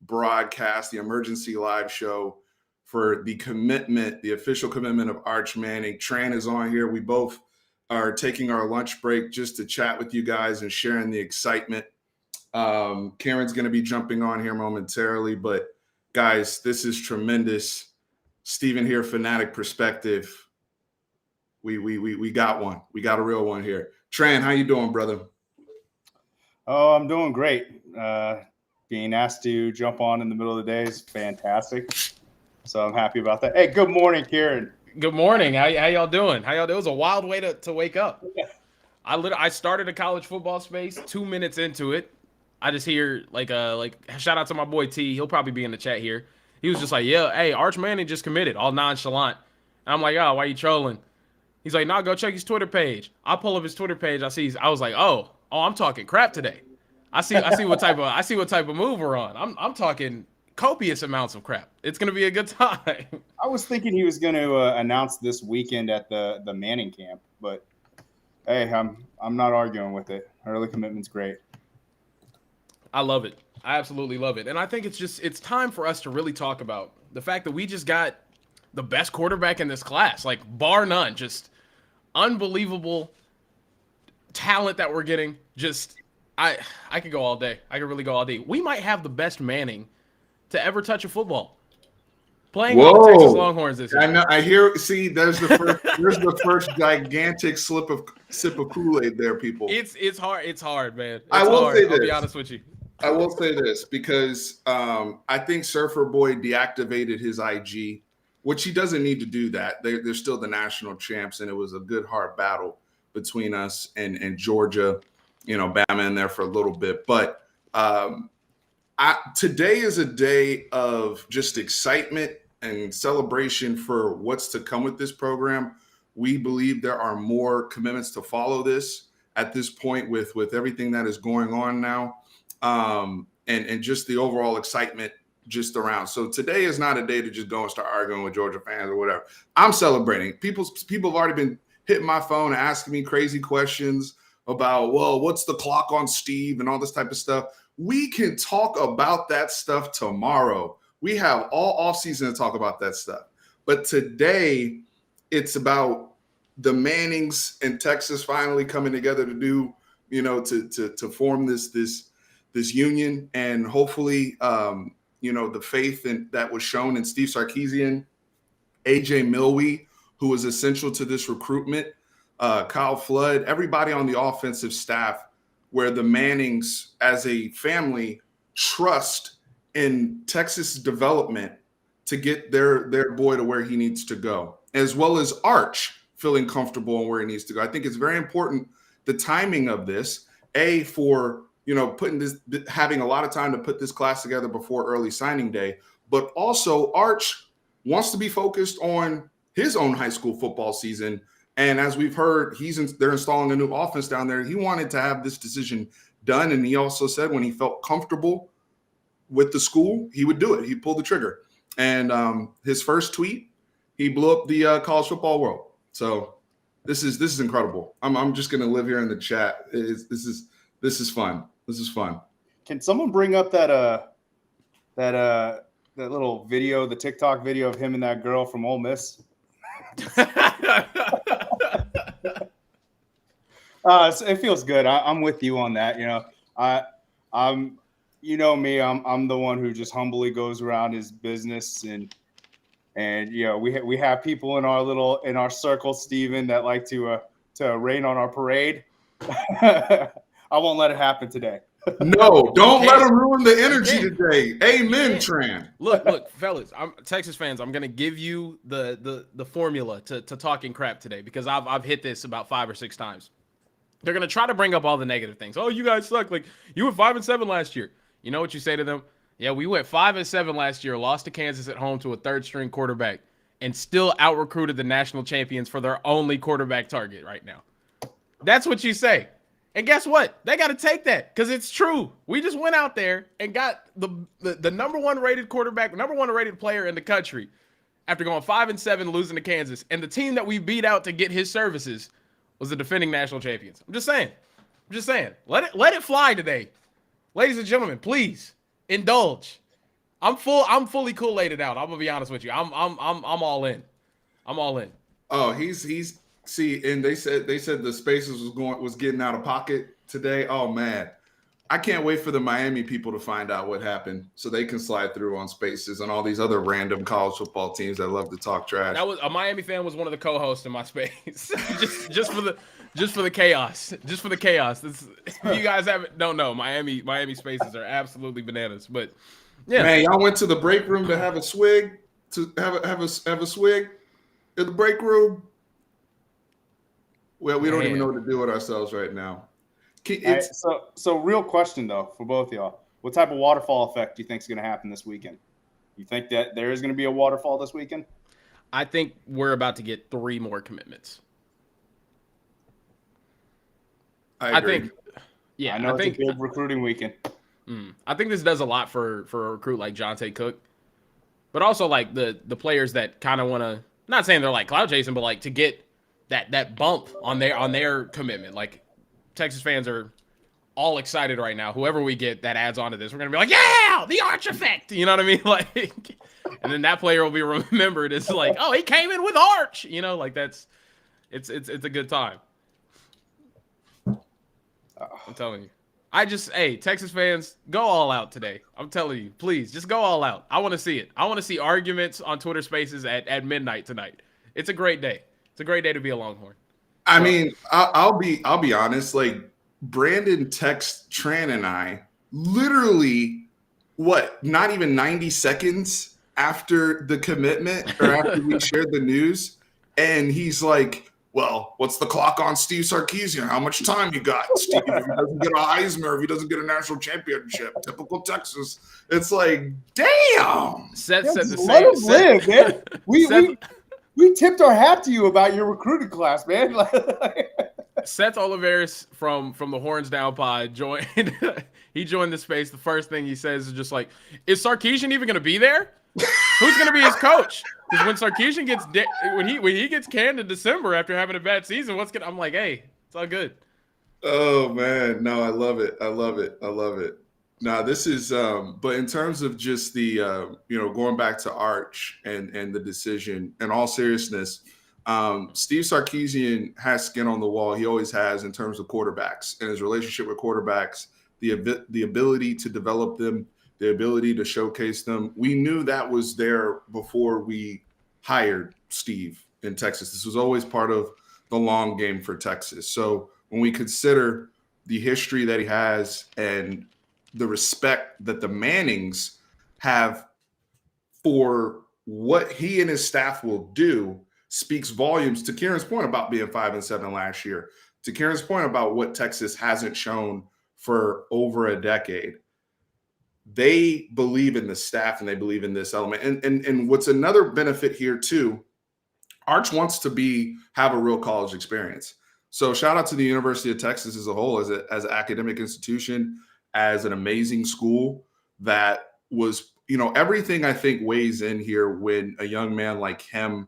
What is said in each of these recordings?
broadcast, the emergency live show for the commitment, the official commitment of Arch Manning. Tran is on here. We both are taking our lunch break just to chat with you guys and sharing the excitement. Karen's going to be jumping on here momentarily, but guys, this is tremendous. Steven here, Fanatic Perspective. We got one. We got a real one here. Tran, how you doing, brother? Oh, I'm doing great. Being asked to jump on in the middle of the day is fantastic. So I'm happy about that. Hey, good morning, Karen. Good morning. How y'all doing? It was a wild way to wake up. Yeah. I started a college football space 2 minutes into it. I just hear like shout out to my boy T. He'll probably be in the chat here. He was just like, yeah, hey, Arch Manning just committed, all nonchalant. And I'm like, oh, why you trolling? He's like, no, go check his Twitter page. I pull up his Twitter page. I was like, oh, I'm talking crap today. I see what type of move we're on. I'm talking copious amounts of crap. It's gonna be a good time. I was thinking he was going to announce this weekend at the Manning camp, but hey, I'm not arguing with it. Early commitment's great. I love it. I absolutely love it. And I think it's time for us to really talk about the fact that we just got the best quarterback in this class, like bar none, just unbelievable talent that we're getting. Just I could go all day. I could really go all day. We might have the best Manning to ever touch a football. Playing on the Texas Longhorns this year. I know. I hear. See, there's the first gigantic sip of Kool-Aid there, people. It's hard. It's hard, man. I will say this. I'll be honest with you. I will say this because I think Surfer Boy deactivated his IG, which he doesn't need to do that. They're still the national champs, and it was a good hard battle between us and Georgia. You know, Bama in there for a little bit, but today is a day of just excitement and celebration for what's to come with this program. We believe there are more commitments to follow this at this point with everything that is going on now, and just the overall excitement just around. So today is not a day to just go and start arguing with Georgia fans or whatever. I'm celebrating. People have already been hitting my phone and asking me crazy questions about, well, what's the clock on Steve and all this type of stuff. We can talk about that stuff tomorrow. We have all offseason to talk about that stuff. But today, it's about the Mannings and Texas finally coming together to do, to form this union, and hopefully, the faith that was shown in Steve Sarkeesian, AJ Milwee, who was essential to this recruitment, Kyle Flood, everybody on the offensive staff, where the Mannings as a family trust in Texas development to get their boy to where he needs to go, as well as Arch feeling comfortable on where he needs to go. I think it's very important, the timing of this, for having a lot of time to put this class together before early signing day, but also Arch wants to be focused on his own high school football season. And as we've heard, they're installing a new offense down there. He wanted to have this decision done. And he also said when he felt comfortable with the school, he would do it. He'd pull the trigger. And his first tweet, he blew up the college football world. So this is incredible. I'm just going to live here in the chat. This is fun. This is fun. Can someone bring up that little video, the TikTok video of him and that girl from Ole Miss? So it feels good. I'm with you on that. I'm me. I'm the one who just humbly goes around his business, and we have people in our circle, Steven, that like to rain on our parade. I won't let it happen today. No, don't let them ruin the energy today. Amen, Tran. Look, fellas, Texas fans. I'm gonna give you the formula to talking crap today, because I've hit this about 5 or 6 times. They're gonna try to bring up all the negative things. Oh, you guys suck. Like, you went 5-7 last year. You know what you say to them? Yeah, we went 5-7 last year, lost to Kansas at home to a third-string quarterback, and still out-recruited the national champions for their only quarterback target right now. That's what you say. And guess what? They got to take that, because it's true. We just went out there and got the number one rated quarterback, the number one rated player in the country after going 5-7, losing to Kansas. And the team that we beat out to get his services was the defending national champions. I'm just saying. Let it fly today. Ladies and gentlemen, please indulge I'm fully Kool-Aided out. I'm gonna be honest with you. I'm all in. I'm all in. Oh, he's see, and they said the Spaces was getting out of pocket today. Oh man, I can't wait for the Miami people to find out what happened so they can slide through on Spaces and all these other random college football teams that love to talk trash. That was a Miami fan was one of the co-hosts in my space. just for the chaos. Just for the chaos. If you guys don't know, Miami Spaces are absolutely bananas. But yeah, man, y'all went to the break room to have a swig, have a swig in the break room. Well, we don't even know what to do with ourselves right now. Right, so real question though for both of y'all: what type of waterfall effect do you think is going to happen this weekend? You think that there is going to be a waterfall this weekend? I think we're about to get 3 more commitments. I agree. think, yeah, I know it's a big recruiting weekend. I think this does a lot for a recruit like Jonte Cook, but also like the players that kind of want to. Not saying they're like cloud chasing, but like to get that bump on their commitment. Like Texas fans are all excited right now. Whoever we get that adds on to this, we're gonna be like, yeah, the Arch effect. You know what I mean? Like, and then that player will be remembered as like, oh, he came in with Arch. You know, like it's a good time. I'm telling you. Hey, Texas fans, go all out today. I'm telling you, please, just go all out. I want to see it. I want to see arguments on Twitter Spaces at midnight tonight. It's a great day. It's a great day to be a Longhorn. I mean, I'll be honest. Like Brandon text Tran and I literally, not even 90 seconds after the commitment or after we shared the news, and he's like, well, what's the clock on Steve Sarkeesian? How much time you got, Steve? If he doesn't get a Heisman, or if he doesn't get a national championship, typical Texas. It's like, damn. Seth said the Let same. him live, man. We tipped our hat to you about your recruiting class, man. Seth Oliveris from the Horns Down Pod joined. He joined the space. The first thing he says is just like, "Is Sarkeesian even going to be there? Who's going to be his coach?" Because when Sarkeesian when he gets canned in December after having a bad season, I'm like, hey, it's all good. Oh man, no, I love it. I love it. Now this is, but in terms of just the, going back to Arch and the decision. In all seriousness, Steve Sarkeesian has skin on the wall. He always has in terms of quarterbacks and his relationship with quarterbacks, the ability to develop them, the ability to showcase them. We knew that was there before we hired Steve in Texas. This was always part of the long game for Texas. So when we consider the history that he has and the respect that the Mannings have for what he and his staff will do, speaks volumes to Kieran's point about being 5-7 last year, to Kieran's point about what Texas hasn't shown for over a decade. They believe in the staff and they believe in this element. And what's another benefit here too, Arch wants to have a real college experience. So shout out to the University of Texas as a whole, as an academic institution, as an amazing school that was, everything I think weighs in here when a young man like him,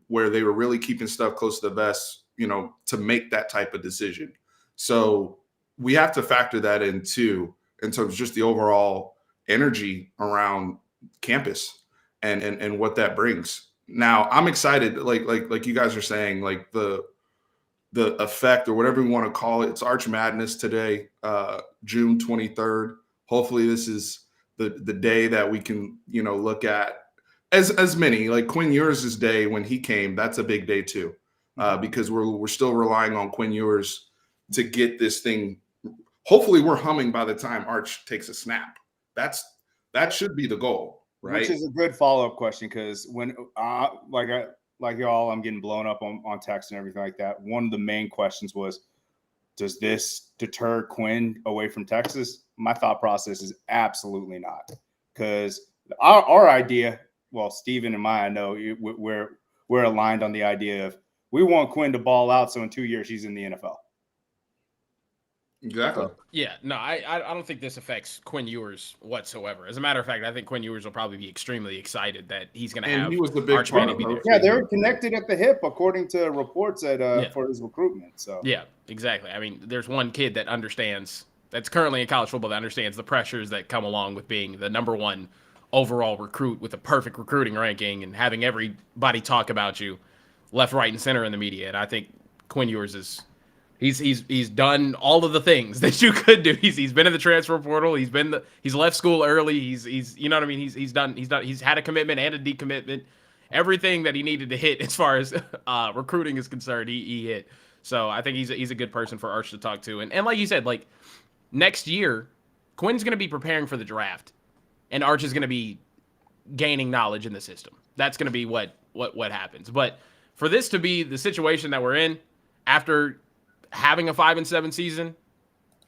where they were really keeping stuff close to the vest, to make that type of decision. So we have to factor that in too, in terms of just the overall energy around campus and what that brings. Now I'm excited, like you guys are saying, like the effect or whatever you want to call it. It's Arch Madness today, June 23rd. Hopefully this is the day that we can, look at as many, like Quinn Ewers' day when he came. That's a big day too, because we're still relying on Quinn Ewers to get this thing. Hopefully we're humming by the time Arch takes a snap. That should be the goal, right? Which is a good follow-up question, because when like y'all, I'm getting blown up on text and everything like that. One of the main questions was, does this deter Quinn away from Texas? My thought process is absolutely not, because our idea, well, Steven and mine, I know we're aligned on the idea of we want Quinn to ball out, so in 2 years he's in the NFL. Exactly. Yeah, no, I don't think this affects Quinn Ewers whatsoever. As a matter of fact, I think Quinn Ewers will probably be extremely excited that he's going to have. He was the big Arch part Manning be there. Yeah, they're connected at the hip, according to reports for his recruitment. So yeah, exactly. I mean, there's one kid that's currently in college football that understands the pressures that come along with being the number one overall recruit with a perfect recruiting ranking and having everybody talk about you left, right, and center in the media. And I think Quinn Ewers is he's done all of the things that you could do. He's been in the transfer portal. He's left school early. He's you know what I mean. He's had a commitment and a decommitment. Everything that he needed to hit as far as recruiting is concerned, he hit. So I think he's a good person for Arch to talk to. And like you said, like next year, Quinn's going to be preparing for the draft, and Arch is going to be gaining knowledge in the system. That's going to be what happens. But for this to be the situation that we're in after having a 5-7 season,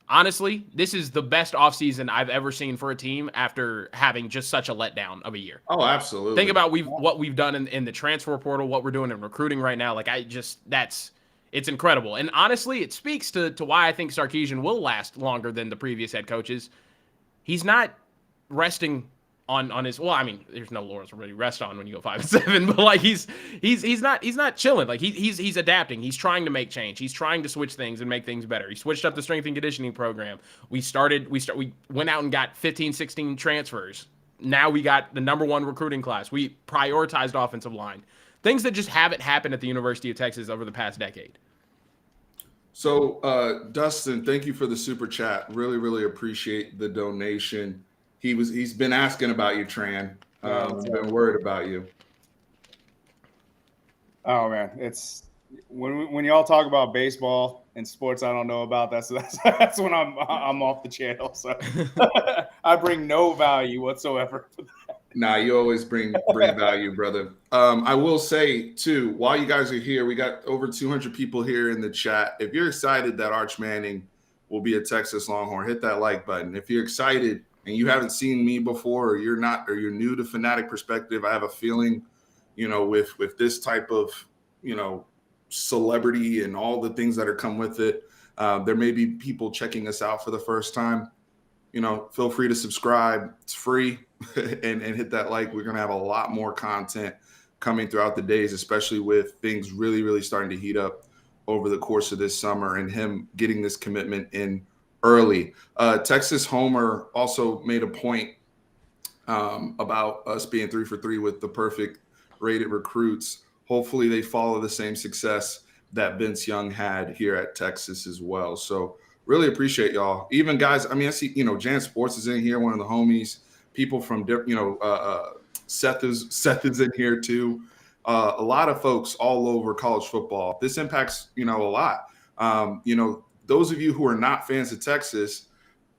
honestly, this is the best offseason I've ever seen for a team after having just such a letdown of a year. Oh, absolutely. Think about what we've done in the transfer portal, what we're doing in recruiting right now. Like it's incredible. And honestly, it speaks to why I think Sarkeesian will last longer than the previous head coaches. He's not resting on his, well, I mean, there's no laurels to really rest on when you go 5-7, but like he's not chilling. Like he's adapting. He's trying to make change. He's trying to switch things and make things better. He switched up the strength and conditioning program. We went out and got 15, 16 transfers. Now we got the #1 recruiting class. We prioritized offensive line. Things that just haven't happened at the University of Texas over the past decade. So, Dustin, thank you for the super chat. Really, really appreciate the donation. He's been asking about you, Tran. He's been worried about you. Oh man, it's when y'all talk about baseball and sports I don't know about. That's when I'm off the channel. So I bring no value whatsoever to that. Nah, you always bring value, brother. I will say too, while you guys are here, we got over 200 people here in the chat. If you're excited that Arch Manning will be a Texas Longhorn, hit that like button. If you're excited and you haven't seen me before, or you're new to Fanatic Perspective, I have a feeling, with this type of, celebrity and all the things that are come with it, there may be people checking us out for the first time. Feel free to subscribe. It's free and hit that like. We're going to have a lot more content coming throughout the days, especially with things really, really starting to heat up over the course of this summer and him getting this commitment in early. Texas Homer also made a point about us being 3 for 3 with the perfect rated recruits. Hopefully they follow the same success that Vince Young had here at Texas as well. So really appreciate y'all. Even guys, I see, Jan Sports is in here, one of the homies. People from, Seth is in here too. A lot of folks all over college football. This impacts, a lot. Those of you who are not fans of Texas,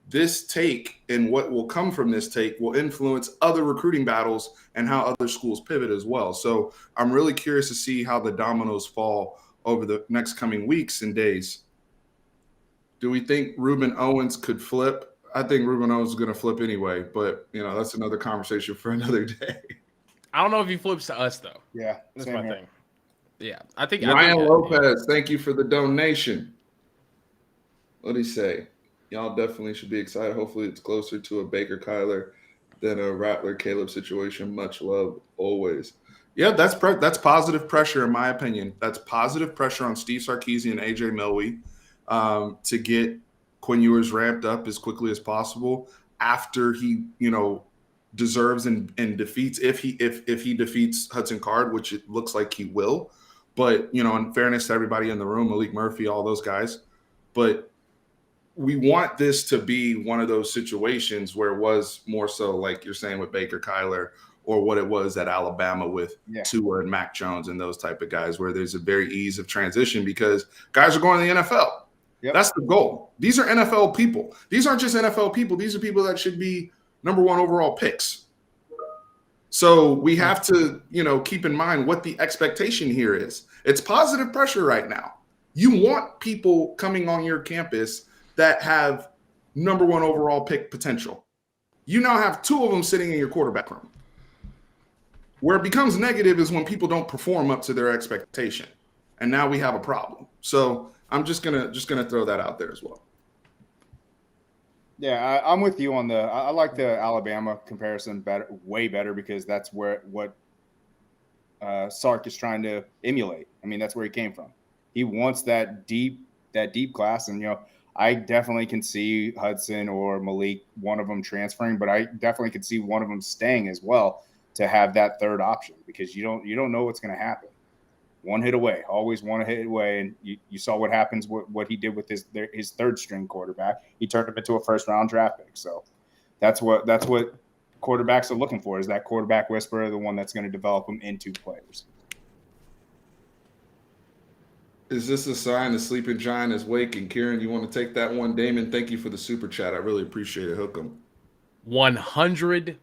this take and what will come from this take will influence other recruiting battles and how other schools pivot as well. So I'm really curious to see how the dominoes fall over the next coming weeks and days. Do we think Ruben Owens could flip? I think Ruben Owens is going to flip anyway, but that's another conversation for another day. I don't know if he flips to us though. Yeah, that's my thing. Yeah, I think Ryan Lopez, thank you for the donation. What did he say? Y'all definitely should be excited. Hopefully it's closer to a Baker Kyler than a Rattler Caleb situation. Much love always. Yeah, that's positive pressure in my opinion. That's positive pressure on Steve Sarkeesian and AJ Milwee to get Quinn Ewers ramped up as quickly as possible after he, deserves and defeats if he defeats Hudson Card, which it looks like he will. But, in fairness to everybody in the room, Malik Murphy, all those guys. But we want this to be one of those situations where it was more so like you're saying with Baker Kyler, or what it was at Alabama with Tua and Mac Jones and those type of guys, where there's a very ease of transition because guys are going to the NFL. Yep. That's the goal. These are NFL people. These aren't just NFL people. These are people that should be #1 overall picks. So we have to, keep in mind what the expectation here is. It's positive pressure right now. You want people coming on your campus that have #1 overall pick potential. You now have 2 of them sitting in your quarterback room. Where it becomes negative is when people don't perform up to their expectation. And now we have a problem. So I'm just gonna throw that out there as well. Yeah, I'm with you on I like the Alabama comparison way better because that's what Sark is trying to emulate. I mean, that's where he came from. He wants that deep class, and I definitely can see Hudson or Malik, one of them transferring, but I definitely can see one of them staying as well to have that third option, because you don't know what's going to happen. One hit away, always one hit away, and you saw what happens. What he did with his third string quarterback, he turned him into a first round draft pick. So that's what quarterbacks are looking for, is that quarterback whisperer, the one that's going to develop them into players. Is this a sign the sleeping giant is waking? Kieran, you want to take that one? Damon, thank you for the super chat. I really appreciate it. Hook 'em. 100%.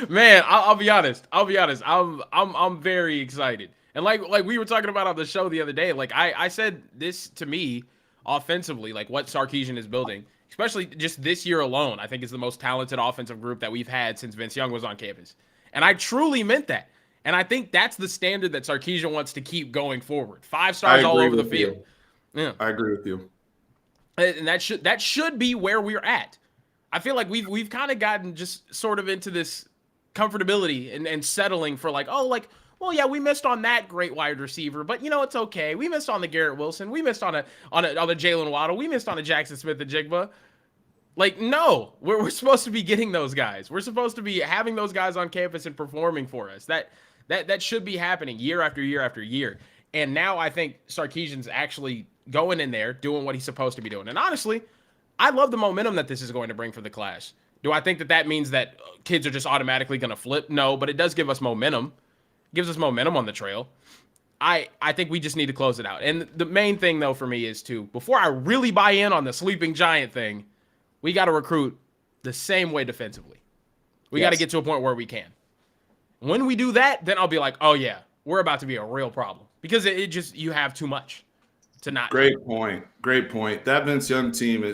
Man, I'll be honest. I'm very excited. And like we were talking about on the show the other day, like I said, this to me offensively, like what Sarkeesian is building, especially just this year alone, I think is the most talented offensive group that we've had since Vince Young was on campus. And I truly meant that. And I think that's the standard that Sarkeesian wants to keep going forward. 5 stars all over the field. Yeah, I agree with you. And that should be where we're at. I feel like we've kind of gotten just sort of into this comfortability and settling for like, oh, like, well, yeah, we missed on that great wide receiver, but it's okay. We missed on the Garrett Wilson. We missed on a Jalen Waddle. We missed on a Jackson Smith-Njigba. Like, no, we're supposed to be getting those guys. We're supposed to be having those guys on campus and performing for us. That should be happening year after year after year. And now I think Sarkeesian's actually going in there, doing what he's supposed to be doing. And honestly, I love the momentum that this is going to bring for the class. Do I think that means that kids are just automatically going to flip? No, but it does give us momentum. It gives us momentum on the trail. I think we just need to close it out. And the main thing, though, for me is before I really buy in on the sleeping giant thing, we got to recruit the same way defensively. We got to get to a point where we can. When we do that, then I'll be like, oh, yeah, we're about to be a real problem. Because it just, you have too much to not. Great point. That Vince Young team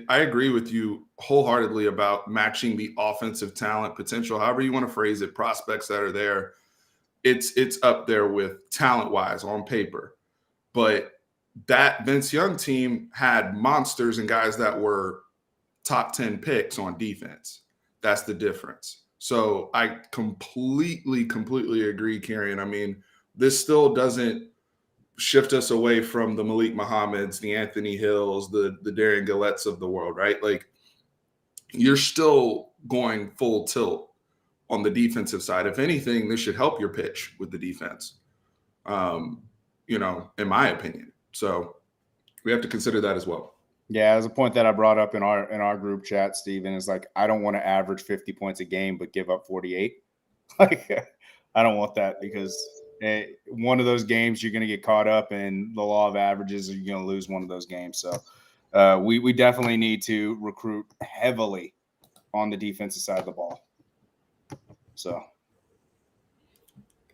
I agree with you wholeheartedly about matching the offensive talent potential, however you want to phrase it, prospects that are there. It's up there with talent-wise on paper. But that Vince Young team had monsters and guys that were top 10 picks on defense. That's the difference. So I completely agree, Kieran. I mean, this still doesn't shift us away from the Malik Muhammad's, the Anthony Hills, the Darian Galletts of the world, right? Like, you're still going full tilt on the defensive side. If anything, this should help your pitch with the defense, in my opinion. So we have to consider that as well. Yeah, as a point that I brought up in our group chat, Steven, is like, I don't want to average 50 points a game but give up 48. Like, I don't want that, because one of those games you're going to get caught up in the law of averages, or you're going to lose one of those games. So we definitely need to recruit heavily on the defensive side of the ball. So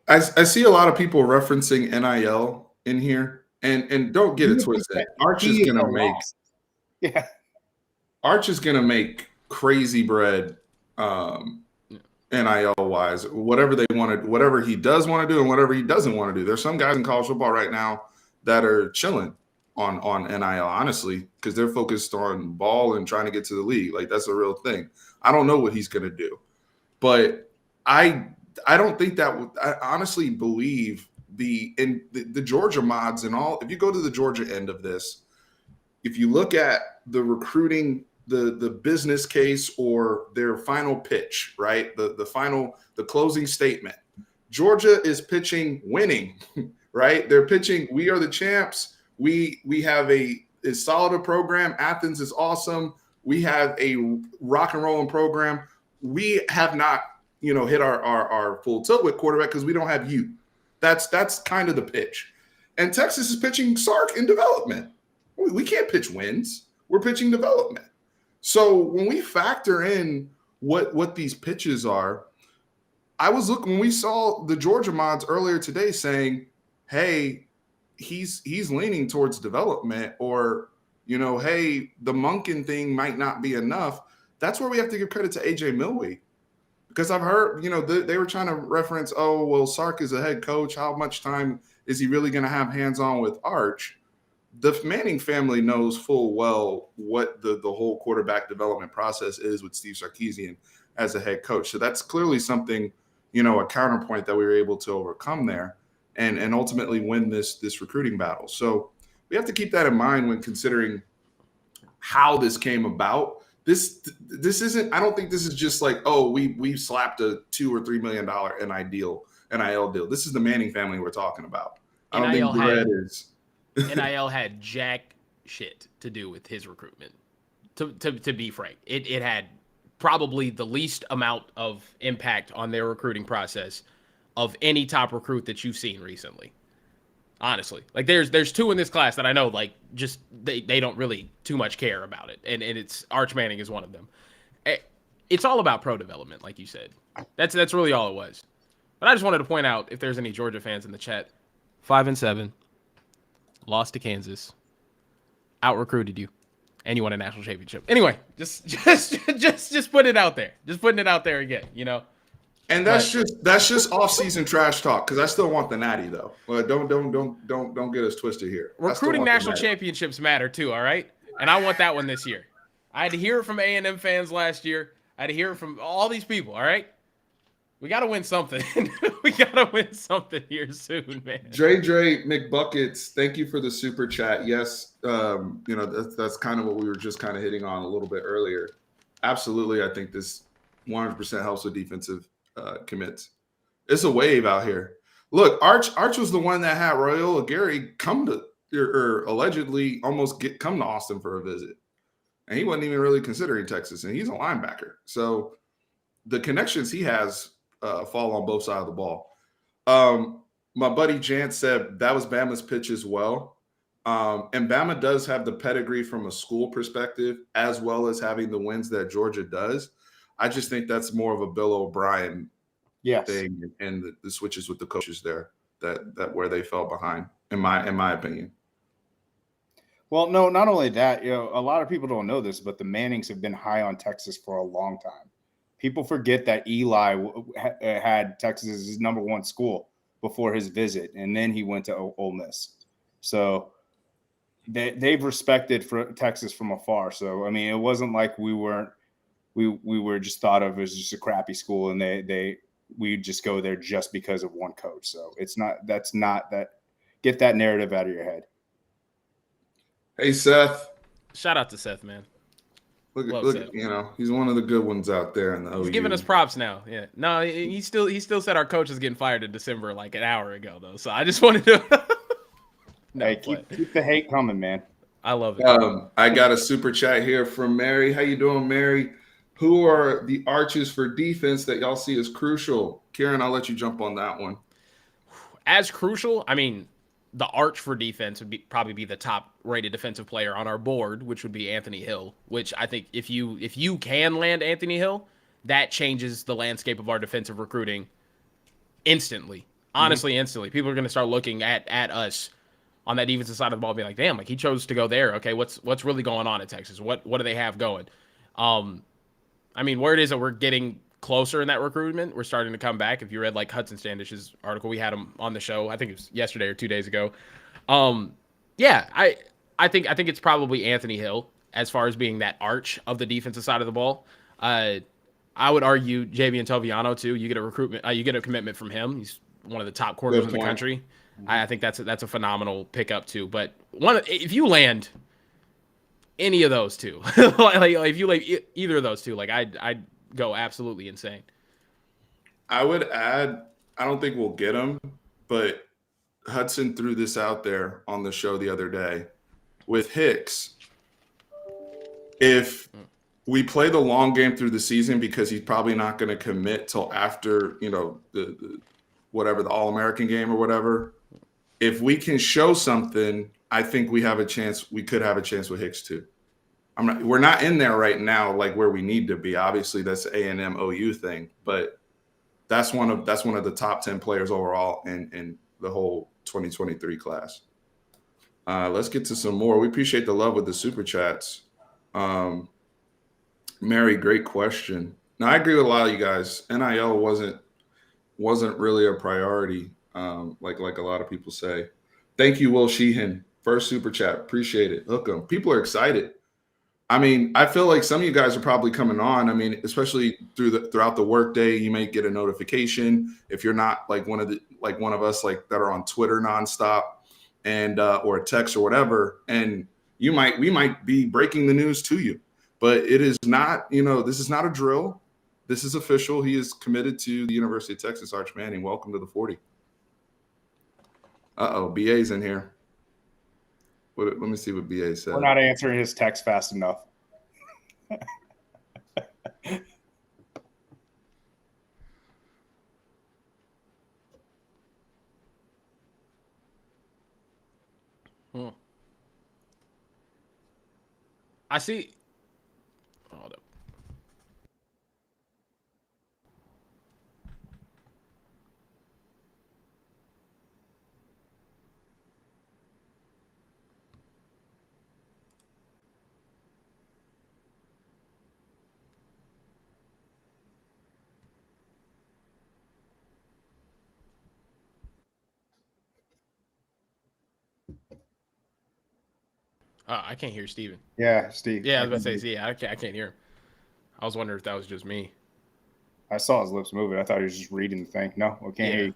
I see a lot of people referencing NIL in here, and don't get it twisted. Arch is going to make – yeah, Arch is going to make crazy bread NIL wise, whatever they want to, whatever he does want to do and whatever he doesn't want to do. There's some guys in college football right now that are chilling on NIL, honestly, because they're focused on ball and trying to get to the league. Like, that's a real thing. I don't know what he's going to do, but I don't think that I honestly believe the Georgia mods and all. If you go to the Georgia end of this, if you look at the recruiting, the business case or their final pitch, right? The closing statement, Georgia is pitching winning, right? They're pitching, we are the champs. We have a solid a program. Athens is awesome. We have a rock and rolling program. We have not, hit our full tilt with quarterback because we don't have you. That's kind of the pitch. And Texas is pitching Sark in development. We can't pitch wins. We're pitching development. So when we factor in what these pitches are, I was looking when we saw the Georgia mods earlier today saying, hey, he's leaning towards development, or, hey, the Monken thing might not be enough. That's where we have to give credit to AJ Milwee. Because I've heard, they were trying to reference, oh, well, Sark is a head coach. How much time is he really going to have hands-on with Arch? The Manning family knows full well what the whole quarterback development process is with Steve Sarkeesian as a head coach. So that's clearly something, a counterpoint that we were able to overcome there and ultimately win this recruiting battle. So We have to keep that in mind when considering how this came about. This isn't. I don't think this is just like, oh, we slapped a $2 or $3 million NIL deal. This is the Manning family we're talking about. I don't think Brett is. NIL had jack shit to do with his recruitment. To be frank, it had probably the least amount of impact on their recruiting process of any top recruit that you've seen recently. Honestly, like there's two in this class that I know, like just they don't really too much care about it, and it's Arch Manning is one of them. It's all about pro development, like you said. That's really all it was. But I just wanted to point out, if there's any Georgia fans in the chat, 5-7, lost to Kansas, out recruited you, and you won a national championship. Anyway, just put it out there. Just putting it out there again, you know. And that's just off-season trash talk, because I still want the natty though. Well, don't get us twisted here. Recruiting national championships matter too, all right? And I want that one this year. I had to hear it from A&M fans last year. I had to hear it from all these people, all right? We got to win something. We got to win something here soon, man. Dre McBuckets, thank you for the super chat. Yes, that's kind of what we were just kind of hitting on a little bit earlier. Absolutely, I think this 100% helps with defensive commits. It's a wave out here. Look, Arch was the one that had Royal Gary come to, or allegedly almost come to Austin for a visit. And he wasn't even really considering Texas, and he's a linebacker. So the connections he has fall on both sides of the ball. My buddy Jant said that was Bama's pitch as well. And Bama does have the pedigree from a school perspective, as well as having the wins that Georgia does. I just think that's more of a Bill O'Brien thing, and the switches with the coaches there that where they fell behind, in my opinion. Well, no, not only that, a lot of people don't know this, but the Mannings have been high on Texas for a long time. People forget that Eli had Texas as his number one school before his visit, and then he went to Ole Miss. So they've respected Texas from afar. So, I mean, it wasn't like we were just thought of as just a crappy school, and we just go there just because of one coach. So that's not that. Get that narrative out of your head. Hey, Seth. Shout out to Seth, man. Look, he's one of the good ones out there in the OU. He's giving us props now. Yeah. No, he still said our coach is getting fired in December like an hour ago, though. So I just wanted to keep the hate coming, man. I love it. I got a super chat here from Mary. How you doing, Mary? Who are the arches for defense that y'all see as crucial? Kieran, I'll let you jump on that one. As crucial, I mean, the arch for defense would probably be the top rated defensive player on our board, which would be Anthony Hill, which I think if you can land Anthony Hill, that changes the landscape of our defensive recruiting instantly. Honestly, instantly. People are going to start looking at us on that defensive side of the ball, being like, damn, like he chose to go there. Okay, what's really going on in Texas? What do they have going? I mean, word is that we're getting closer in that recruitment. We're starting to come back. If you read like Hudson Standish's article, we had him on the show. I think it was yesterday or 2 days ago. Yeah, I think it's probably Anthony Hill as far as being that arch of the defensive side of the ball. I would argue Javian Toviano too. You get a commitment from him. He's one of the top corners in the country. I think that's a phenomenal pickup too. But if you land any of those two, like if you land either of those two, like I'd go absolutely insane. I would add, I don't think we'll get him, but Hudson threw this out there on the show the other day with Hicks. If we play the long game through the season, because he's probably not going to commit till after, the whatever, the All-American game or whatever. If we can show something, I think we have a chance. We could have a chance with Hicks too. We're not in there right now, like where we need to be. Obviously, that's the A&M OU thing, but that's one of the top 10 players overall in the whole 2023 class. Let's get to some more. We appreciate the love with the super chats. Mary, great question. Now, I agree with a lot of you guys. NIL wasn't really a priority, like a lot of people say. Thank you, Will Sheehan. First super chat. Appreciate it. Hook 'em. People are excited. I mean, I feel like some of you guys are probably coming on. I mean, especially throughout the workday, you may get a notification. If you're not like one of us like that are on Twitter nonstop, and or a text or whatever, and we might be breaking the news to you. But it is not, this is not a drill. This is official. He is committed to the University of Texas. Arch Manning, welcome to the 40. BA's in here. Let me see what BA said. We're not answering his text fast enough. I see. Hold up. I can't hear Steven. Yeah, Steve. Yeah, I was about to say, I can't hear him. I was wondering if that was just me. I saw his lips moving. I thought he was just reading the thing. No, I can't hear you.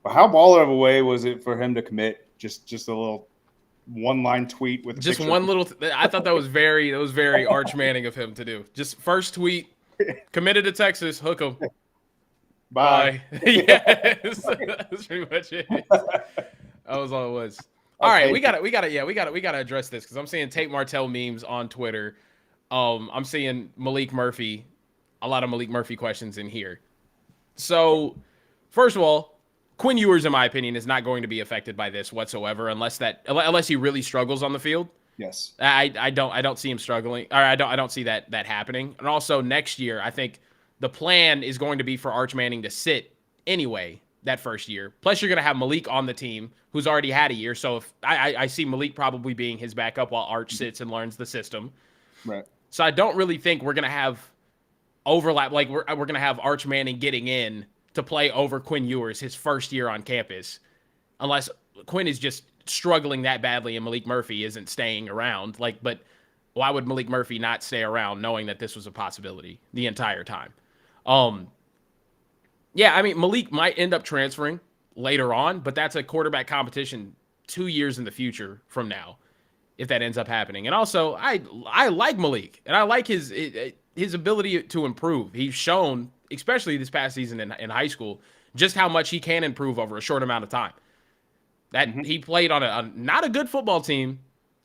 But how baller of a way was it for him to commit? Just a little one-line tweet with just one little. I thought that was very Arch Manning of him to do. Just first tweet, committed to Texas, hook him. Bye. Yes, that's pretty much it. That was all it was. All right, we gotta address this because I'm seeing Tate Martell memes on Twitter. I'm seeing Malik Murphy, a lot of Malik Murphy questions in here. So, first of all, Quinn Ewers, in my opinion, is not going to be affected by this whatsoever, unless he really struggles on the field. Yes, I don't see him struggling, or I don't see that happening. And also next year, I think the plan is going to be for Arch Manning to sit anyway that first year. Plus, you're going to have Malik on the team, who's already had a year. So if I see Malik probably being his backup while Arch sits and learns the system. right. So I don't really think we're going to have overlap. Like we're going to have Arch Manning getting in to play over Quinn Ewers his first year on campus, unless Quinn is just struggling that badly and Malik Murphy isn't staying around. But why would Malik Murphy not stay around knowing that this was a possibility the entire time? Yeah, I mean, Malik might end up transferring later on, but that's a quarterback competition 2 years in the future from now, if that ends up happening. And also, I like Malik, and I like his ability to improve. He's shown, especially this past season in high school, just how much he can improve over a short amount of time. That he played on a not a good football team,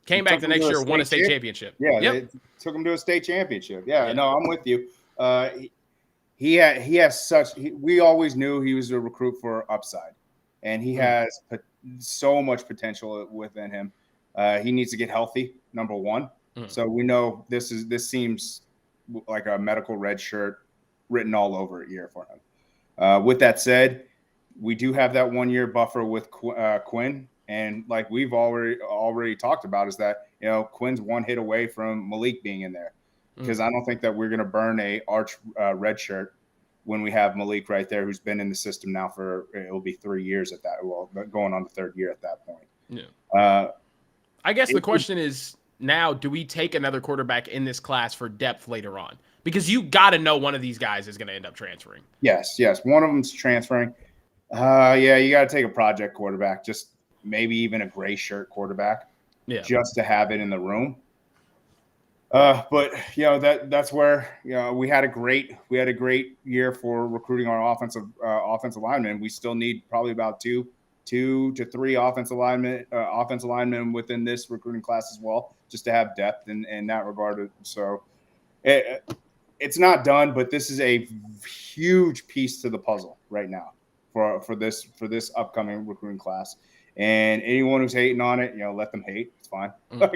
came back the next year, won a state championship. Yeah, they took him to a state championship. Yeah, no, I'm with you. We always knew he was a recruit for upside, and he has so much potential within him. He needs to get healthy, number one. So we know this seems like a medical red shirt written all over a year for him. With that said, we do have that 1 year buffer with Quinn, and like we've already talked about, is that Quinn's one hit away from Malik being in there, because I don't think that we're going to burn a Arch red shirt when we have Malik right there, who's been in the system now for it'll be 3 years at that. Well, going on the third year at that point. Yeah. I guess the question is now: do we take another quarterback in this class for depth later on? Because you got to know one of these guys is going to end up transferring. Yes, one of them's transferring. Yeah, you got to take a project quarterback, just maybe even a gray shirt quarterback, just to have it in the room. But that's where we had a great year for recruiting our offensive linemen. We still need probably about two to three offensive linemen within this recruiting class as well, just to have depth in that regard. So it's not done, but this is a huge piece to the puzzle right now for this upcoming recruiting class. And anyone who's hating on it, let them hate. It's fine. Like,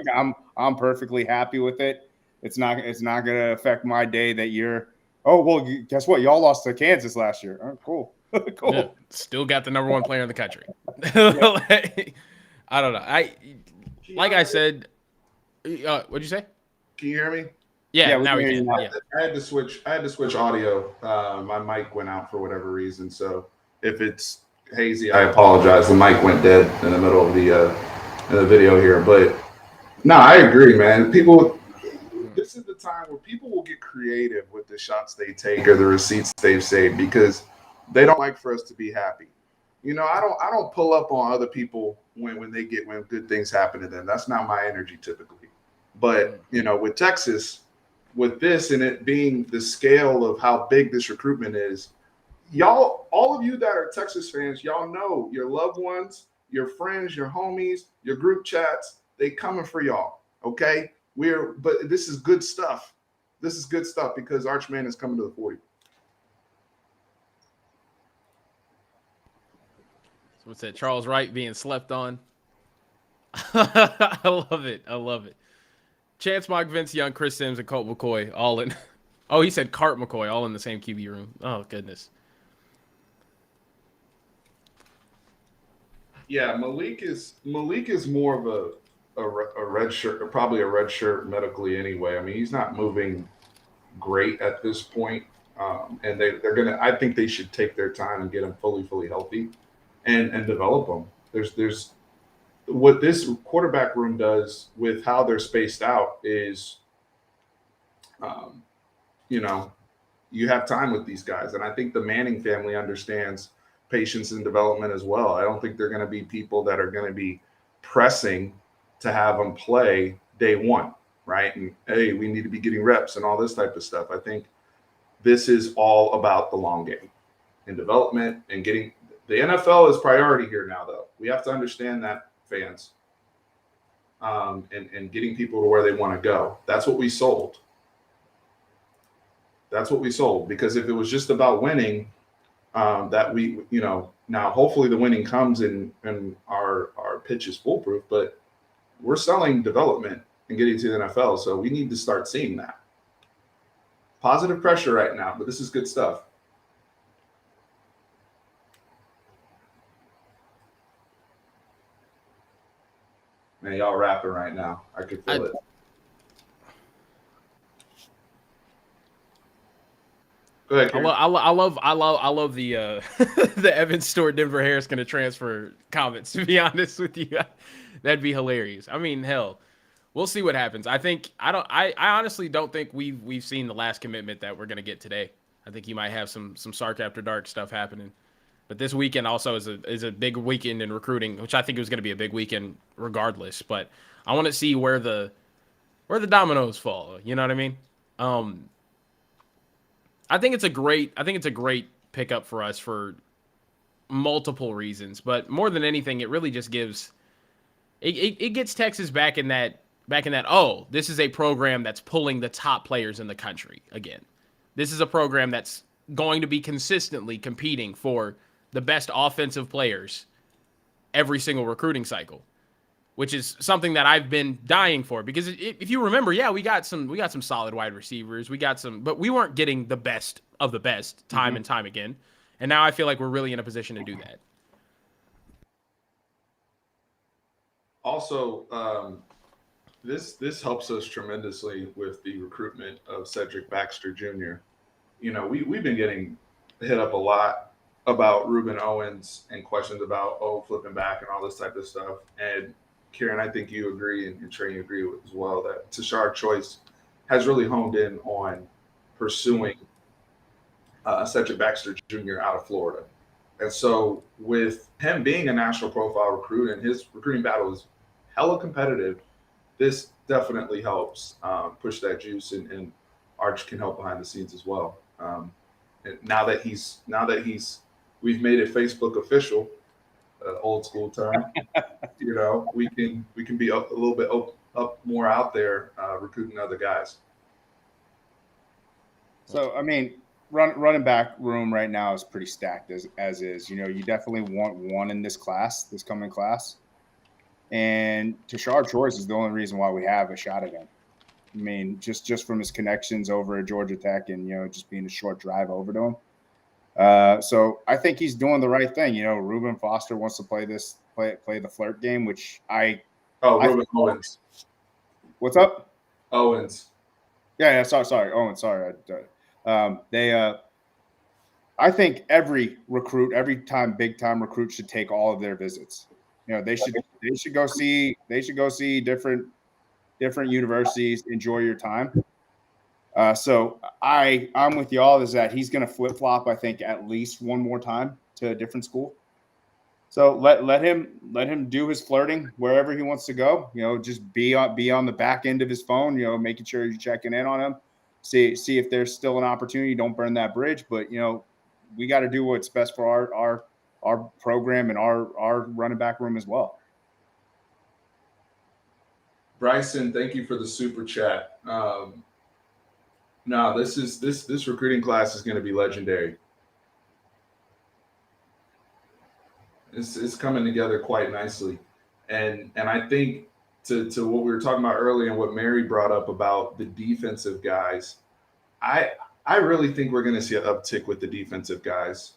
I'm perfectly happy with it. It's not going to affect my day that you're. Oh well, guess what? Y'all lost to Kansas last year. Oh, cool. Cool. Yeah, still got the number one player in the country. I don't know. I said. What'd you say? Can you hear me? Yeah, now we can. I had to switch audio. My mic went out for whatever reason. So if it's hazy, I apologize. The mic went dead in the middle of the video here. But no, I agree, man. This is the time where people will get creative with the shots they take or the receipts they've saved, because they don't like for us to be happy. I don't pull up on other people when good things happen to them. That's not my energy typically. But with Texas, with this and it being the scale of how big this recruitment is, y'all, all of you that are Texas fans, y'all know your loved ones, your friends, your homies, your group chats, they coming for y'all. Okay. But this is good stuff. This is good stuff because Archman is coming to the 40. So what's that? Charles Wright being slept on. I love it. I love it. Chance Mock, Vince Young, Chris Sims, and Colt McCoy all in. Oh, he said Cart McCoy all in the same QB room. Oh, goodness. Yeah, Malik is more of a red shirt, probably a red shirt medically anyway. I mean, he's not moving great at this point. And they're gonna. I think they should take their time and get him fully healthy, and develop him. There's what this quarterback room does with how they're spaced out is, you have time with these guys, and I think the Manning family understands patience and development as well. I don't think they're going to be people that are going to be pressing to have them play day one, right? And hey, we need to be getting reps and all this type of stuff. I think this is all about the long game and development and getting the NFL is priority here now, though. We have to understand that, fans, and getting people to where they want to go. That's what we sold. That's what we sold, because if it was just about winning, that we, now hopefully the winning comes and our pitch is foolproof, but we're selling development and getting to the NFL. So we need to start seeing that. Positive pressure right now, but this is good stuff. Man, y'all rapping right now. I could feel it. Go ahead, Karen. I love the the Evan Stewart Denver Harris going to transfer comments. To be honest with you, that'd be hilarious. I mean, hell, we'll see what happens. I honestly don't think we've seen the last commitment that we're going to get today. I think you might have some Sark After Dark stuff happening. But this weekend also is a big weekend in recruiting, which I think was going to be a big weekend regardless. But I want to see where the dominoes fall. You know what I mean? I think it's a great pickup for us for multiple reasons. But more than anything, it really just gives it gets Texas back in that oh, this is a program that's pulling the top players in the country again. This is a program that's going to be consistently competing for the best offensive players every single recruiting cycle, which is something that I've been dying for. Because if you remember, yeah, we got some solid wide receivers, but we weren't getting the best of the best time and time again. And now I feel like we're really in a position to do that. Also, this helps us tremendously with the recruitment of Cedric Baxter Jr. We've been getting hit up a lot about Ruben Owens and questions about flipping back and all this type of stuff. And Kieran, I think you agree, and Trey, you agree with as well, that Tashard Choice has really honed in on pursuing Cedric Baxter Jr. out of Florida. And so with him being a national profile recruit and his recruiting battle is hella competitive, this definitely helps push that juice, and Arch can help behind the scenes as well. And now that we've made it Facebook official, old school term, we can be a little bit up more out there recruiting other guys. So I mean, running back room right now is pretty stacked as is. You definitely want one in this coming class, and Tashard Choice is the only reason why we have a shot at him. I mean, just from his connections over at Georgia Tech and, just being a short drive over to him. So I think he's doing the right thing. Reuben Foster wants to play the flirt game, which Reuben Owens. What's up? Owens. Yeah. Sorry. Owens. Sorry. I think every time big time recruit should take all of their visits. They should go see different universities, enjoy your time. So I'm with y'all is that he's going to flip flop, I think, at least one more time to a different school. So let him do his flirting wherever he wants to go. Just be on the back end of his phone. Making sure you're checking in on him. See if there's still an opportunity. Don't burn that bridge. But we got to do what's best for our program and our running back room as well. Bryson, thank you for the super chat. No, this recruiting class is going to be legendary. It's coming together quite nicely, and I think to what we were talking about earlier and what Mary brought up about the defensive guys, I really think we're going to see an uptick with the defensive guys.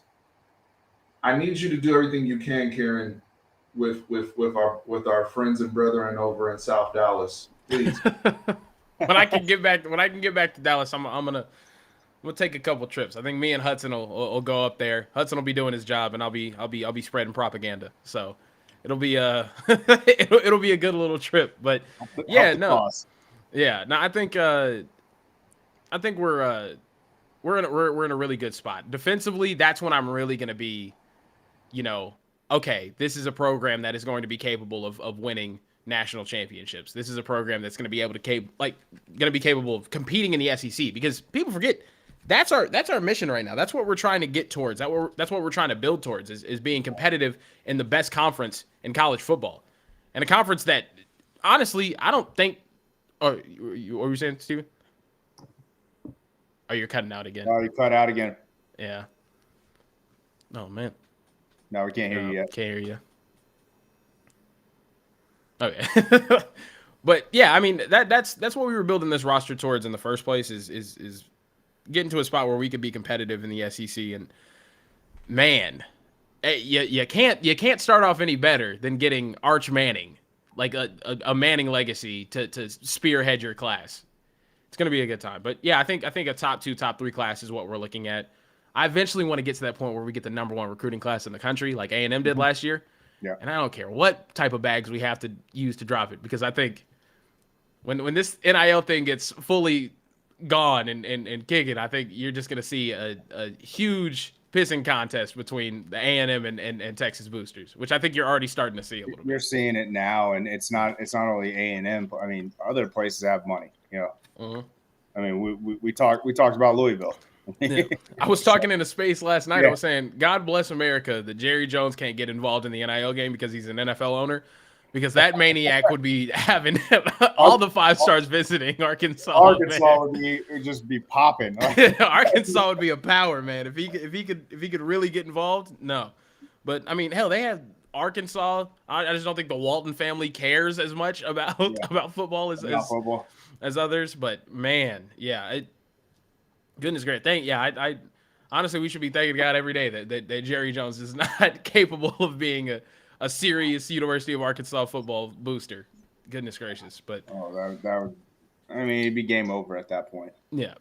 I need you to do everything you can, Karen, with our friends and brethren over in South Dallas, please. When I can get back to Dallas, I'm gonna take a couple trips. I think me and Hudson will go up there. Hudson will be doing his job, and I'll be spreading propaganda. So it'll be it'll be a good little trip. But yeah, no, I think we're in a really good spot defensively. That's when I'm really gonna be, okay, this is a program that is going to be capable of winning national championships. This is a program that's going to be able to capable of competing in the SEC, because people forget that's our mission right now. That's what we're trying to get towards. That's what we're trying to build towards is being competitive in the best conference in college football, and a conference that honestly I don't think. What were you saying, Steven? Oh, you're cutting out again. Oh, you cut out again. Yeah. Oh man. No, we can't hear you yet. Can't hear you. Okay. But yeah, I mean that's what we were building this roster towards in the first place is getting to a spot where we could be competitive in the SEC. And man, you can't start off any better than getting Arch Manning, like a Manning legacy to spearhead your class. It's gonna be a good time. But yeah, I think a top 2, top 3 class is what we're looking at. I eventually want to get to that point where we get the number 1 recruiting class in the country, like A&M did last year. Yeah. And I don't care what type of bags we have to use to drop it, because I think when this NIL thing gets fully gone and kicking, I think you're just going to see a huge pissing contest between the A&M and Texas boosters, which I think you're already starting to see a little bit. You're seeing it now, and it's not only A&M. I mean, other places have money. Mm-hmm. I mean, we talked about Louisville. Yeah. I was talking in a space last night. Yeah. I was saying, God bless America that Jerry Jones can't get involved in the NIL game because he's an NFL owner, because that maniac would be having all the 5 stars visiting Arkansas. Arkansas would just be popping. Arkansas would be a power, man. If he could really get involved. No, but I mean, hell, they have Arkansas. I just don't think the Walton family cares as much about football as others. But man, yeah. Goodness great. I honestly, we should be thanking God every day that Jerry Jones is not capable of being a serious University of Arkansas football booster. Goodness gracious. But that would, I mean, it'd be game over at that point. Yeah.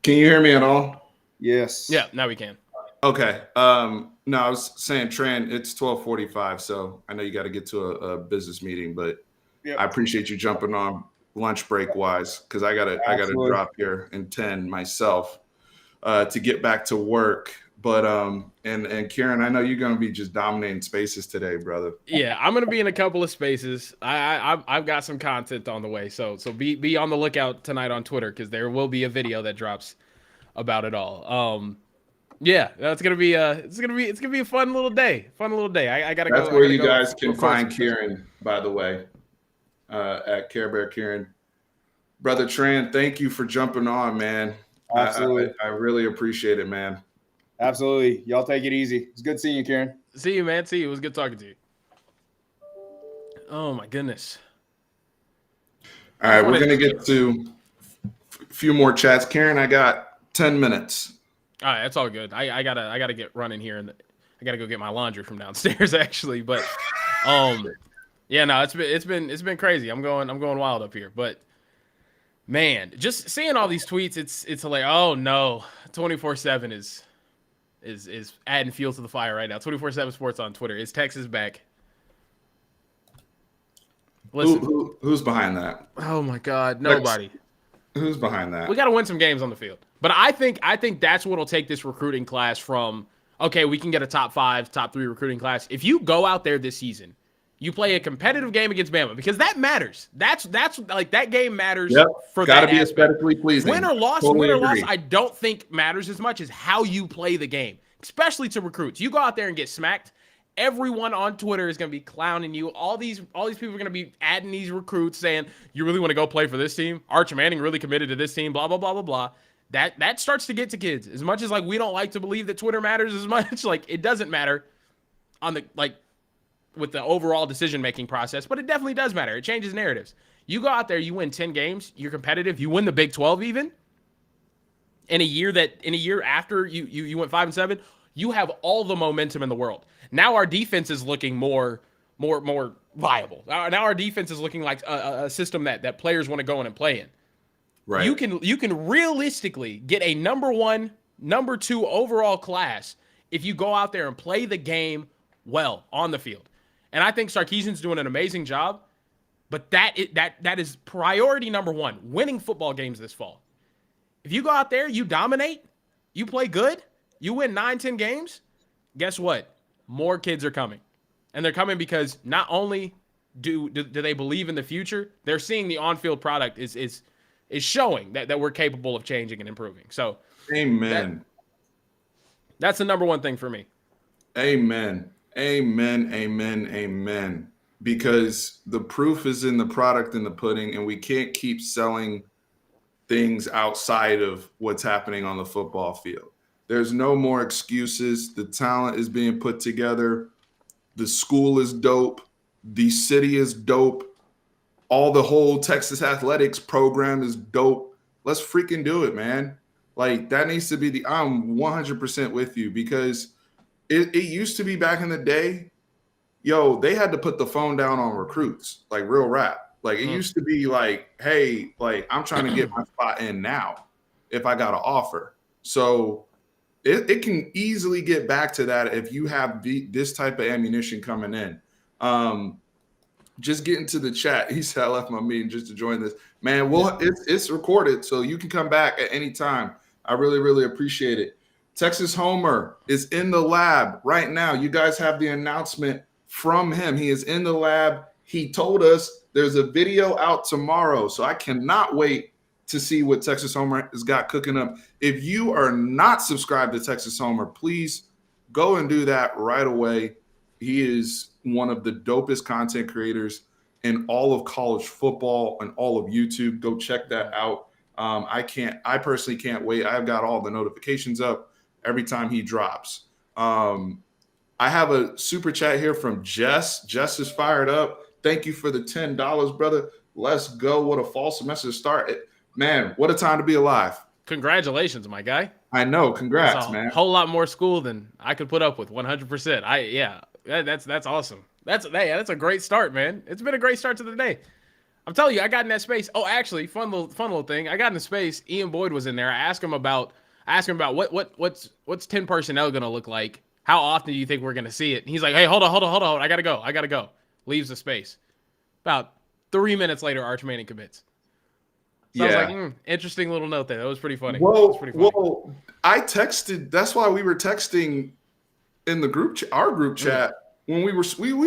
Can you hear me at all? Yes. Yeah, now we can. Okay. No, I was saying, Tran, it's 12:45, so I know you got to get to a business meeting, but yep. I appreciate you jumping on lunch break wise, because I gotta drop here in 10 myself to get back to work. But and Kieran, I know you're gonna be just dominating spaces today, brother. Yeah, I'm gonna be in a couple of spaces. I've got some content on the way, so be on the lookout tonight on Twitter, because there will be a video that drops about it all. Yeah, it's gonna be a fun little day. I gotta go. That's where you guys can find Kieran, by the way. At Care Bear Kieran. Brother Tran, thank you for jumping on, man. Absolutely. I really appreciate it, man. Absolutely. Y'all take it easy. It's good seeing you, Kieran. See you, man. See you. It was good talking to you. Oh, my goodness. All right, we're going to get to a few more chats. Kieran, I got 10 minutes. All right, that's all good. I gotta get running here, and I gotta go get my laundry from downstairs, actually. But yeah, no, it's been crazy. I'm going wild up here. But man, just seeing all these tweets, it's like, oh no, 24/7 is adding fuel to the fire right now. 24/7 Sports on Twitter. Is Texas back? Listen, who's behind that? Oh my God, nobody. Who's behind that? We got to win some games on the field. But I think that's what'll take this recruiting class from okay, we can get a top 5, top 3 recruiting class. If you go out there this season, you play a competitive game against Bama, because that matters. That's like, that game matters for Gotta that be aspect. aesthetically pleasing. Win or loss, Totally agree. I don't think matters as much as how you play the game, especially to recruits. You go out there and get smacked, everyone on Twitter is going to be clowning you. All these people are going to be adding these recruits saying, you really want to go play for this team? Arch Manning really committed to this team, blah, blah, blah, blah, blah. That starts to get to kids. As much as like we don't like to believe that Twitter matters as much, like it doesn't matter on the like with the overall decision-making process, but it definitely does matter. It changes narratives. You go out there, you win 10 games, you're competitive, you win the Big 12 even. In a year after you went 5-7, you have all the momentum in the world. Now our defense is looking more viable. Now our defense is looking like a system that players want to go in and play in. Right. You can realistically get a number 1, number 2 overall class if you go out there and play the game well on the field. And I think Sarkeesian's doing an amazing job, but that is priority number 1, winning football games this fall. If you go out there, you dominate, you play good, you win 9-10 games, guess what? More kids are coming. And they're coming because not only do they believe in the future, they're seeing the on-field product is showing that we're capable of changing and improving. So amen. That's the number 1 thing for me. Amen. Amen. Amen. Amen. Because the proof is in the product and the pudding, and we can't keep selling things outside of what's happening on the football field. There's no more excuses. The talent is being put together. The school is dope. The city is dope. The whole Texas athletics program is dope. Let's freaking do it, man. Like, that needs to be I'm 100% with you, because it used to be back in the day, they had to put the phone down on recruits, like real rap. Like, it used to be like, hey, like, I'm trying to get my spot in now if I got an offer. So it can easily get back to that if you have this type of ammunition coming in. Just getting to the chat. He said, I left my meeting just to join this. Man, it's recorded, so you can come back at any time. I really, really appreciate it. Texas Homer is in the lab right now. You guys have the announcement from him. He is in the lab. He told us there's a video out tomorrow, so I cannot wait to see what Texas Homer has got cooking up. If you are not subscribed to Texas Homer, please go and do that right away. He is one of the dopest content creators in all of college football and all of YouTube. Go check that out. I personally can't wait. I've got all the notifications up every time he drops. I have a super chat here from Jess. Jess is fired up. Thank you for the $10, brother. Let's go. What a fall semester start. Man, what a time to be alive. Congratulations, my guy. I know. Congrats, man. A whole lot more school than I could put up with, 100%. That's awesome. That's a great start, man. It's been a great start to the day. I'm telling you, I got in that space. Oh, actually, fun little thing. I got in the space. Ian Boyd was in there. I asked him about what's 10 personnel gonna look like. How often do you think we're gonna see it? And he's like, hey, hold on. I gotta go. Leaves the space. About 3 minutes later, Arch Manning commits. So I was like, interesting little note there. That was pretty funny. Well, I texted. That's why we were texting in the our group chat when we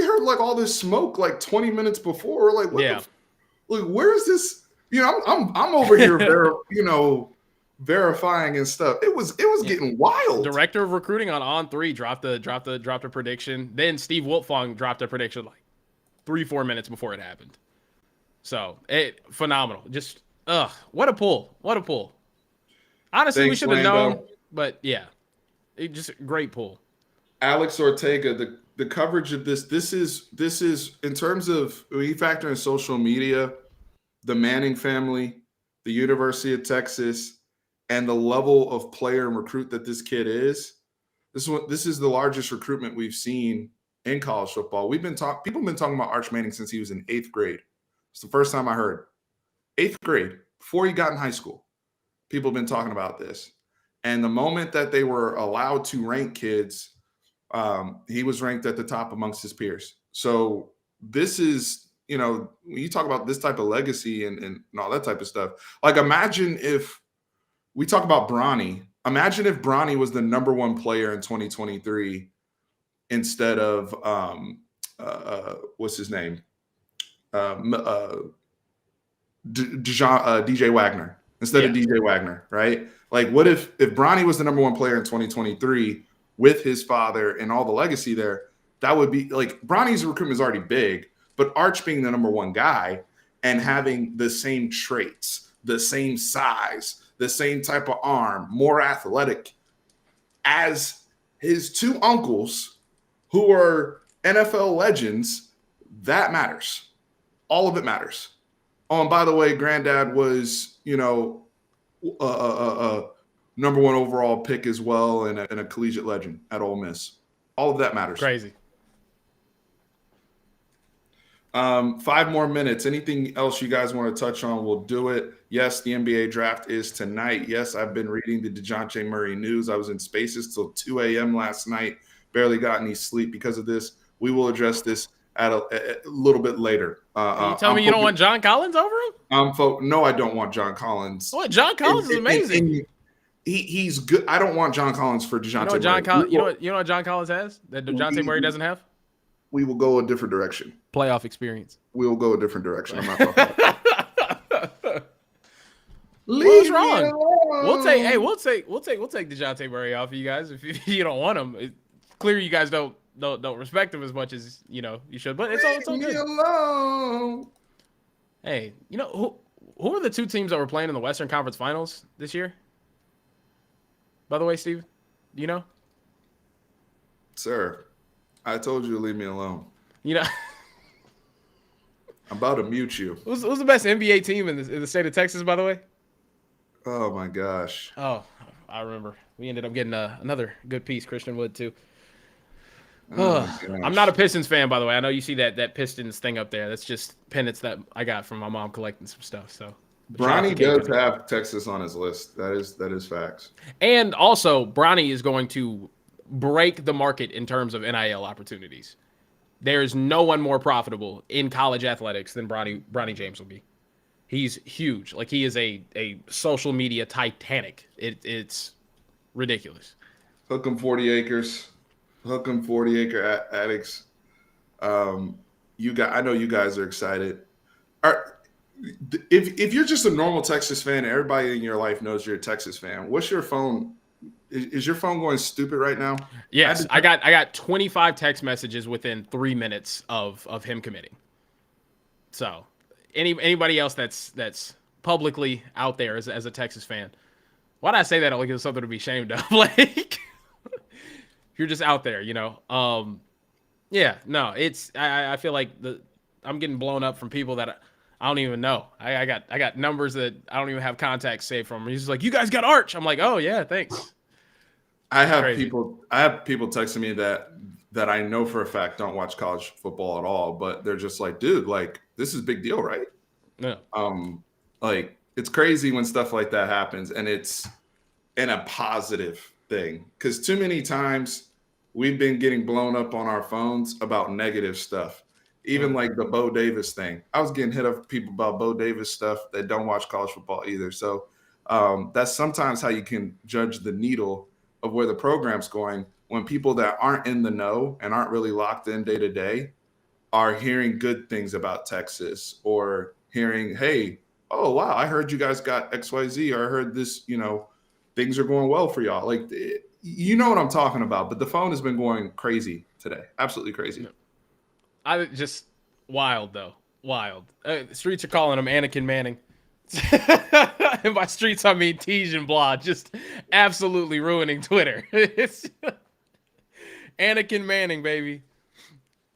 heard like all this smoke like 20 minutes before. We're like, look, where is this? I'm over here, verifying and stuff. It was getting wild. Director of recruiting on 3 dropped a prediction. Then Steve Wiltfong dropped a prediction like 3-4 minutes before it happened. So phenomenal. Just what a pull. Honestly, Thanks, we should have Lando. known, but just a great pull. Alex Ortega, the coverage of this is in terms of, when you factor in social media, the Manning family, the University of Texas, and the level of player and recruit that this kid is. This is the largest recruitment we've seen in college football. People have been talking about Arch Manning since he was in 8th grade. It's the first time I heard. 8th grade, before he got in high school, people have been talking about this. And the moment that they were allowed to rank kids, he was ranked at the top amongst his peers. So this is, when you talk about this type of legacy and all that type of stuff, like imagine if we talk about Bronny. Imagine if Bronny was the number one player in 2023 instead of what's his name? DJ Wagner instead of DJ Wagner, right? Like, what if Bronny was the number one player in 2023 with his father and all the legacy there? That would be like Bronny's recruitment is already big, but Arch being the number one guy and having the same traits, the same size, the same type of arm, more athletic as his two uncles who are NFL legends, that matters. All of it matters. Oh, and by the way, Granddad was, number one overall pick as well and a collegiate legend at Ole Miss. All of that matters. Crazy. 5 more minutes. Anything else you guys want to touch on, we'll do it. Yes, the NBA draft is tonight. Yes, I've been reading the DeJounte Murray news. I was in Spaces till 2 a.m. last night. Barely got any sleep because of this. We will address this at a little bit later. You tell me you don't want John Collins over him? No, I don't want John Collins. What? John Collins is amazing. He's good. I don't want John Collins for DeJounte Murray. You know what John Collins has that DeJounte Murray doesn't have? We will go a different direction. Playoff experience. We will go a different direction. I'm not fucking What's wrong? We'll take DeJounte Murray off of you guys if you don't want him. It's clear you guys don't respect him as much as you should, but it's all good. Alone. Hey, who are the 2 teams that were playing in the Western Conference Finals this year? By the way, Steve, do you know? Sir, I told you to leave me alone. I'm about to mute you. Who's the best NBA team in the state of Texas, by the way? Oh, my gosh. Oh, I remember. We ended up getting another good piece, Christian Wood, too. I'm not a Pistons fan, by the way. I know you see that Pistons thing up there. That's just pennants that I got from my mom collecting some stuff. So Bronny does have Texas on his list. That is facts. And also, Bronny is going to break the market in terms of NIL opportunities. There's no one more profitable in college athletics than Bronny James will be. He's huge. Like, he is a social media Titanic. It's ridiculous. Hook 'em 40 acres. Hook 'em 40 acre addicts. I know you guys are excited. If you're just a normal Texas fan, everybody in your life knows you're a Texas fan. What's your phone? Is your phone going stupid right now? Yes, I got 25 text messages within 3 minutes of him committing. So anybody else that's publicly out there as a Texas fan, why did I say that? Like it's something to be ashamed of. Like, if you're just out there, I feel like I'm getting blown up from people that I don't even know. I got numbers that I don't even have contacts saved from. He's just like, you guys got Arch. I'm like, oh yeah, thanks. I have people texting me that I know for a fact don't watch college football at all, but they're just like, dude, like this is a big deal, right? Yeah. Like it's crazy when stuff like that happens, and it's in a positive thing, because too many times we've been getting blown up on our phones about negative stuff. Even like the Bo Davis thing. I was getting hit up with people about Bo Davis stuff that don't watch college football either. So that's sometimes how you can judge the needle of where the program's going, when people that aren't in the know and aren't really locked in day to day are hearing good things about Texas, or hearing, hey, oh, wow, I heard you guys got XYZ, or I heard this, things are going well for y'all. Like, you know what I'm talking about. But the phone has been going crazy today. Absolutely crazy. Yeah. I just wild though. Wild. Streets are calling him Anakin Manning. And by streets, I mean Tej and Blah, just absolutely ruining Twitter. It's Anakin Manning, baby.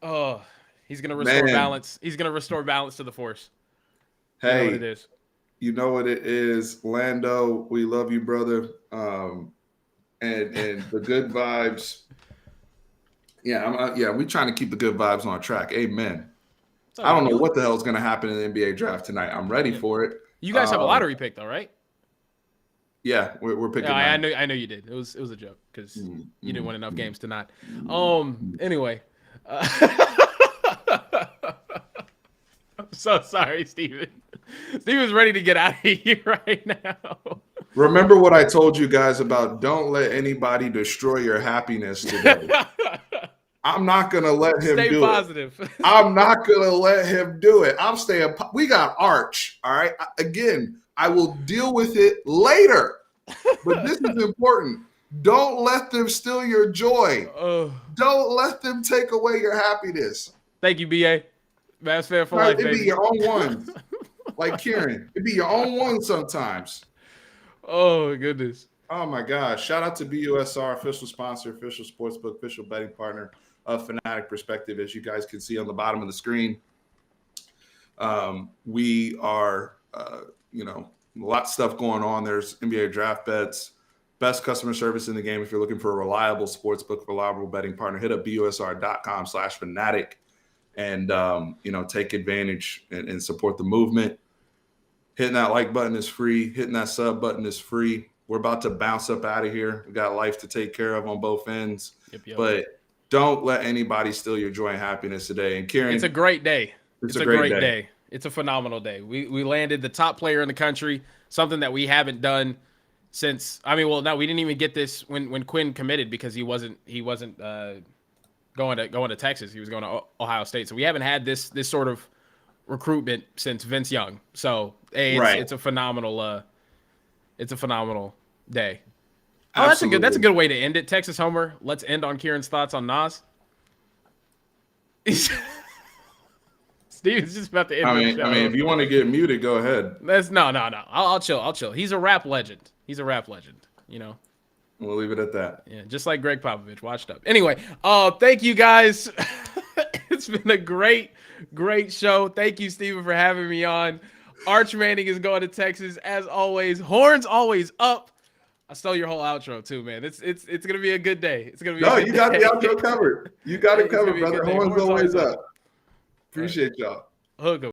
Oh, he's gonna restore balance. He's gonna restore balance to the Force. Hey, you know what it is. You know what it is, Lando. We love you, brother. And the good vibes. Yeah, we trying to keep the good vibes on track. Amen. I don't know what the hell is going to happen in the NBA draft tonight. I'm ready for it. You guys have a lottery pick though, right? Yeah, we're picking. Yeah, I know you did. It was a joke because you didn't win enough games to not. Anyway, I'm so sorry, Steven. Steven's ready to get out of here right now. Remember what I told you guys about don't let anybody destroy your happiness today. I'm not going to let him Stay do positive. it. I'm not going to let him do it. I'm staying. We got Arch. All right. Again, I will deal with it later. But this is important. Don't let them steal your joy. Don't let them take away your happiness. Thank you, BA. Mass fan for life, It'd baby. be your own ones. Like Kieran. It'd be your own one sometimes. Oh, goodness. Oh, my gosh. Shout out to BUSR, official sponsor, official sportsbook, official betting partner of Fanatic Perspective. As you guys can see on the bottom of the screen, we are, a lot of stuff going on. There's NBA draft bets, best customer service in the game. If you're looking for a reliable sportsbook, reliable betting partner, hit up busr.com/fanatic and, take advantage and support the movement. Hitting that like button is free. Hitting that sub button is free. We're about to bounce up out of here. We got life to take care of on both ends. Yep. But don't let anybody steal your joy and happiness today. And Kieran, it's a great day. It's a great day. It's a phenomenal day. We landed the top player in the country, something that we haven't done since. We didn't even get this when Quinn committed because he wasn't going to Texas. He was going to Ohio State. So we haven't had this sort of recruitment since Vince Young. So it's a phenomenal day. Oh, that's a good way to end it. Texas Homer. Let's end on Kieran's thoughts on Nas. Steven's just about to end the show. If you want to get muted, go ahead. No. I'll chill. He's a rap legend. We'll leave it at that. Yeah, just like Greg Popovich, washed up. Anyway, thank you guys. It's been a great show. Thank you, Steven, for having me on. Arch Manning is going to Texas as always. Horns always up. I stole your whole outro too, man. It's gonna be a good day. It's gonna be. You got the outro covered. You got it covered, brother. Horns always up. Appreciate y'all. Hook 'em.